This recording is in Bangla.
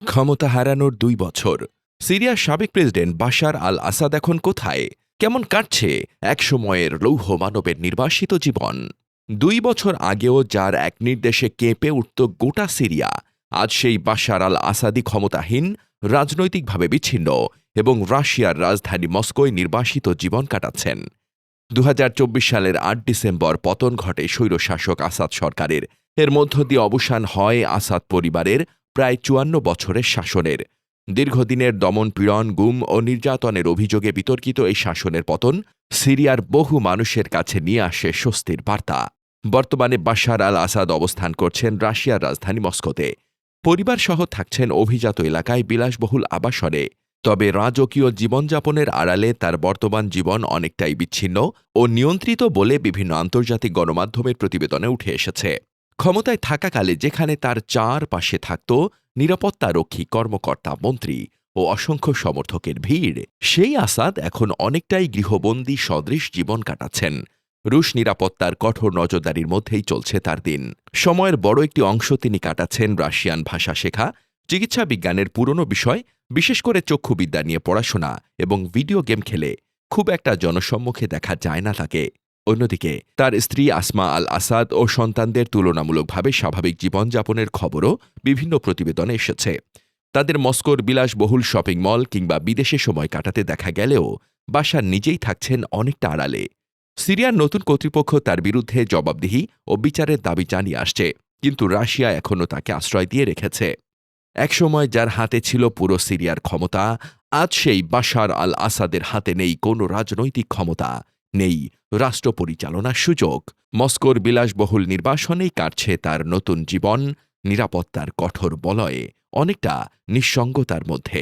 ক্ষমতা হারানোর ২ বছর। সিরিয়ার সাবেক প্রেসিডেন্ট বাশার আল আসাদ এখন কোথায়? কেমন কাটছে একসময়ের লৌহ মানবের নির্বাসিত জীবন? ২ বছর আগেও যার এক নির্দেশে কেঁপে উঠত গোটা সিরিয়া, আজ সেই বাশার আল আসাদই ক্ষমতাহীন, রাজনৈতিকভাবে বিচ্ছিন্ন এবং রাশিয়ার রাজধানী মস্কোয় নির্বাসিত জীবন কাটাচ্ছেন। ২০২৪ সালের ৮ ডিসেম্বর পতন ঘটে স্বৈরশাসক আসাদ সরকারের। এর মধ্য দিয়ে অবসান হয় আসাদ পরিবারের প্রায় ৫৪ বছরের শাসনের। দীর্ঘদিনের দমন-পীড়ন, গুম ও নির্যাতনের অভিযোগে বিতর্কিত এই শাসনের পতন সিরিয়ার বহু মানুষের কাছে নিয়ে আসে স্বস্তির বার্তা। বর্তমানে বাশার আল আসাদ অবস্থান করছেন রাশিয়ার রাজধানী মস্কোতে। পরিবারসহ থাকছেন অভিজাত এলাকায় বিলাসবহুল আবাসনে। তবে রাজকীয় জীবনযাপনের আড়ালে তার বর্তমান জীবন অনেকটাই বিচ্ছিন্ন ও নিয়ন্ত্রিত বলে বিভিন্ন আন্তর্জাতিক গণমাধ্যমের প্রতিবেদনে উঠে এসেছে। ক্ষমতায় থাকাকালে যেখানে তার চারপাশে থাকত নিরাপত্তারক্ষী কর্মকর্তা, মন্ত্রী ও অসংখ্য সমর্থকের ভিড়, সেই আসাদ এখন অনেকটাই গৃহবন্দী সদৃশ জীবন কাটাচ্ছেন। রুশ নিরাপত্তার কঠোর নজরদারির মধ্যেই চলছে তার দিন। সময়ের বড় একটি অংশ তিনি কাটাচ্ছেন রাশিয়ান ভাষা শেখা, চিকিৎসা বিজ্ঞানের পুরনো বিষয়, বিশেষ করে চক্ষুবিদ্যা নিয়ে পড়াশোনা এবং ভিডিও গেম খেলে। খুব একটা জনসম্মুখে দেখা যায় না তাকে। অন্যদিকে তার স্ত্রী আসমা আল আসাদ ও সন্তানদের তুলনামূলকভাবে স্বাভাবিক জীবনযাপনের খবরও বিভিন্ন প্রতিবেদনে এসেছে। তাদের মস্কোর বিলাসবহুল শপিং মল কিংবা বিদেশে সময় কাটাতে দেখা গেলেও বাশার নিজেই থাকছেন অনেকটা আড়ালে। সিরিয়ার নতুন কর্তৃপক্ষ তার বিরুদ্ধে জবাবদিহি ও বিচারের দাবি জানিয়ে আসছে, কিন্তু রাশিয়া এখনও তাকে আশ্রয় দিয়ে রেখেছে। একসময় যার হাতে ছিল পুরো সিরিয়ার ক্ষমতা, আজ সেই বাশার আল আসাদের হাতে নেই কোনো রাজনৈতিক ক্ষমতা, নেই রাষ্ট্র পরিচালনার সুযোগ। মস্কোর বিলাসবহুল নির্বাসনেই কাটছে তার নতুন জীবন, নিরাপত্তার কঠোর বলয়ে, অনেকটা নিঃসঙ্গতার মধ্যে।